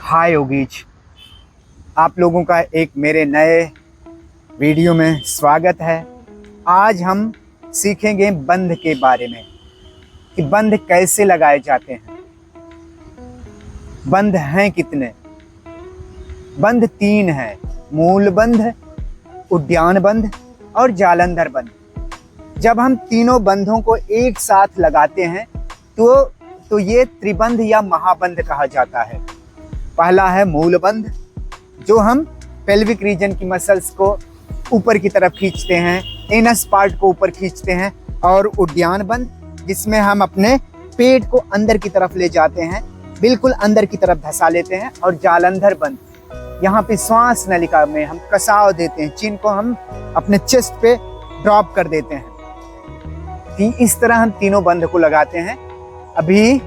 हाय yogis, आप लोगों का एक मेरे नए वीडियो में स्वागत है। आज हम सीखेंगे बंध के बारे में कि बंध कैसे लगाए जाते हैं। बंध हैं कितने? बंध 3 हैं, मूल बंध, उद्यान बंध और जालंधर बंध। जब हम तीनों बंधों को एक साथ लगाते हैं तो ये त्रिबंध या महाबंध कहा जाता है। पहला है मूल बंध, जो हम पेल्विक रीजन की मसल्स को ऊपर की तरफ खींचते हैं, एनस पार्ट को ऊपर खींचते हैं। और उद्यान बंध, जिसमें हम अपने पेट को अंदर की तरफ ले जाते हैं, बिल्कुल अंदर की तरफ धंसा लेते हैं। और जालंधर बंध, यहाँ पे श्वास नलिका में हम कसाव देते हैं, चिन को हम अपने चेस्ट पे ड्रॉप कर देते हैं। इस तरह हम तीनों बंध को लगाते हैं। अभी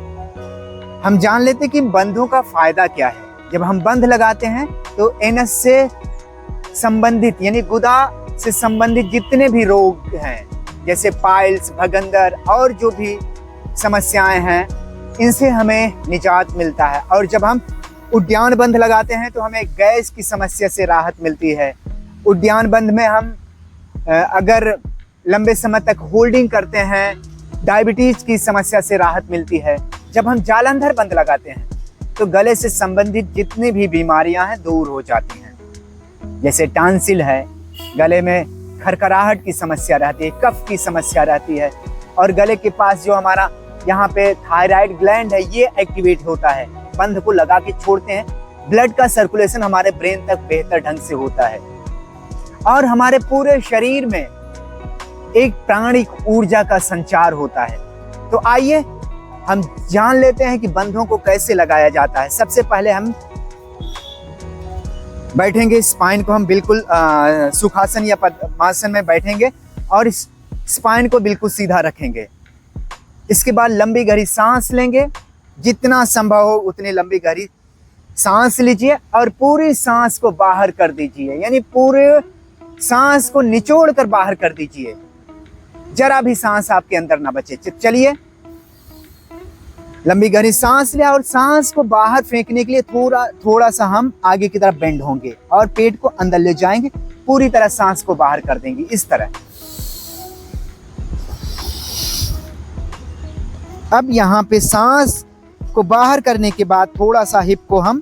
हम जान लेते हैं कि बंधों का फायदा क्या है। जब हम बंध लगाते हैं तो एनस से संबंधित यानी गुदा से संबंधित जितने भी रोग हैं, जैसे पाइल्स, भगंदर और जो भी समस्याएं हैं, इनसे हमें निजात मिलता है। और जब हम उद्यान बंध लगाते हैं तो हमें गैस की समस्या से राहत मिलती है। उद्यान बंध में हम अगर लंबे समय तक होल्डिंग करते हैं, डायबिटीज की समस्या से राहत मिलती है। जब हम जालंधर बंध लगाते हैं तो गले से संबंधित जितनी भी बीमारियां हैं दूर हो जाती हैं। जैसे टॉन्सिल है, गले में खरखराहट की समस्या रहती है, कफ की समस्या रहती है, और गले के पास जो हमारा यहाँ पे थायराइड ग्लैंड है, ये एक्टिवेट होता है। बंध को लगा के छोड़ते हैं, ब्लड का सर्कुलेशन हमारे ब्रेन तक बेहतर ढंग से होता है और हमारे पूरे शरीर में एक प्राणिक ऊर्जा का संचार होता है। तो आइए हम जान लेते हैं कि बंधों को कैसे लगाया जाता है। सबसे पहले हम बैठेंगे, स्पाइन को हम बिल्कुल सुखासन या पद्मासन में बैठेंगे और इस स्पाइन को बिल्कुल सीधा रखेंगे। इसके बाद लंबी गहरी सांस लेंगे, जितना संभव हो उतनी लंबी गहरी सांस लीजिए और पूरी सांस को बाहर कर दीजिए, यानी पूरे सांस को निचोड़ कर बाहर कर दीजिए, जरा भी सांस आपके अंदर ना बचे। चलिए, लंबी गहरी सांस लिया और सांस को बाहर फेंकने के लिए थोड़ा सा हम आगे की तरफ बेंड होंगे और पेट को अंदर ले जाएंगे, पूरी तरह सांस को बाहर कर देंगे इस तरह। अब यहाँ पे सांस को बाहर करने के बाद थोड़ा सा हिप को हम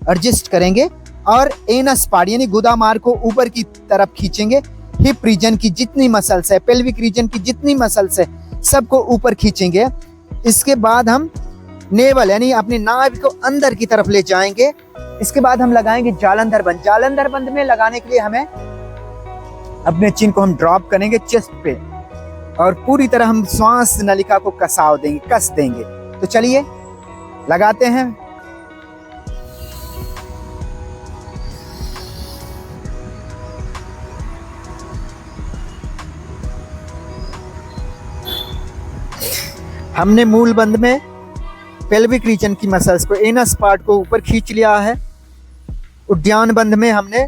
एडजस्ट करेंगे और एनस पार्ट यानी गुदा मार्ग को ऊपर की तरफ खींचेंगे। हिप रीजन की जितनी मसल्स है, पेल्विक रीजन की जितनी मसल्स है, सबको ऊपर खींचेंगे। इसके बाद हम नेवल यानी अपनी नाभि को अंदर की तरफ ले जाएंगे। इसके बाद हम लगाएंगे जालंधर बंध। जालंधर बंध में लगाने के लिए हमें अपने चिन को हम ड्रॉप करेंगे चेस्ट पे और पूरी तरह हम श्वास नलिका को कसाव देंगे, कस देंगे। तो चलिए लगाते हैं। हमने मूल बंध में पेल्विक रीजन की मसल्स को, एनस पार्ट को ऊपर खींच लिया है। उद्यान बंध में हमने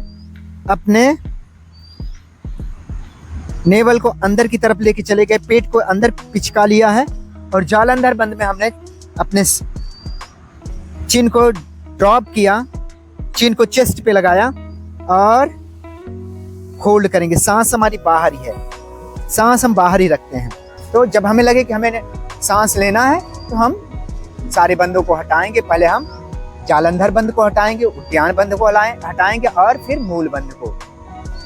अपने नेवल को अंदर की तरफ लेके चले गए, पेट को अंदर पिचका लिया है। और जालंधर बंध में हमने अपने चिन को ड्रॉप किया, चिन को चेस्ट पे लगाया और होल्ड करेंगे। सांस हमारी बाहर ही है, सांस हम बाहर ही रखते हैं। तो जब हमें लगे कि हमें सांस लेना है तो हम सारे बंधों को हटाएंगे। पहले हम जालंधर बंध को हटाएंगे, उद्यान बंध को हटाएंगे और फिर मूल बंध को।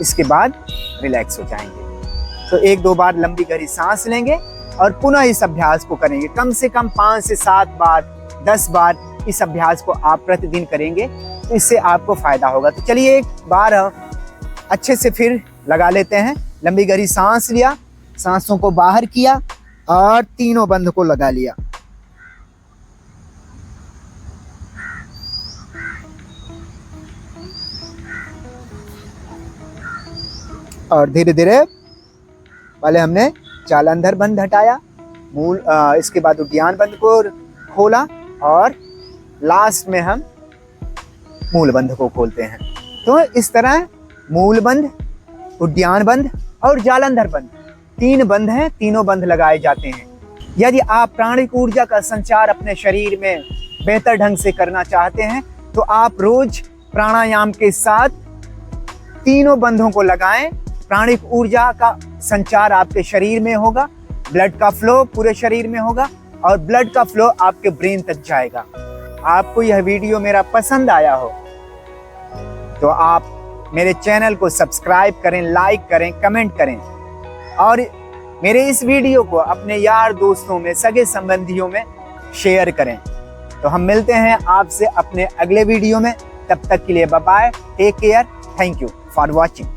इसके बाद रिलैक्स हो जाएंगे। तो 1-2 बार लंबी गहरी सांस लेंगे और पुनः इस अभ्यास को करेंगे। कम से कम 5 से 7 बार, 10 बार इस अभ्यास को आप प्रतिदिन करेंगे तो इससे आपको फायदा होगा। तो चलिए एक बार अच्छे से फिर लगा लेते हैं। लंबी गहरी सांस लिया, सांसों को बाहर किया और तीनों बंध को लगा लिया। और धीरे धीरे पहले हमने जालंधर बंध हटाया, इसके बाद उद्यान बंध को खोला और लास्ट में हम मूल बंध को खोलते हैं। तो इस तरह मूल बंध, उद्यान बंध और जालंधर बंध 3 बंध हैं, तीनों बंध लगाए जाते हैं। यदि आप प्राणिक ऊर्जा का संचार अपने शरीर में बेहतर ढंग से करना चाहते हैं तो आप रोज प्राणायाम के साथ तीनों बंधों को लगाएं। प्राणिक ऊर्जा का संचार आपके शरीर में होगा, ब्लड का फ्लो पूरे शरीर में होगा और ब्लड का फ्लो आपके ब्रेन तक जाएगा। आपको यह वीडियो मेरा पसंद आया हो तो आप मेरे चैनल को सब्सक्राइब करें, लाइक करें, कमेंट करें और मेरे इस वीडियो को अपने यार दोस्तों में, सगे संबंधियों में शेयर करें। तो हम मिलते हैं आपसे अपने अगले वीडियो में। तब तक के लिए bye bye, take care, thank you for watching.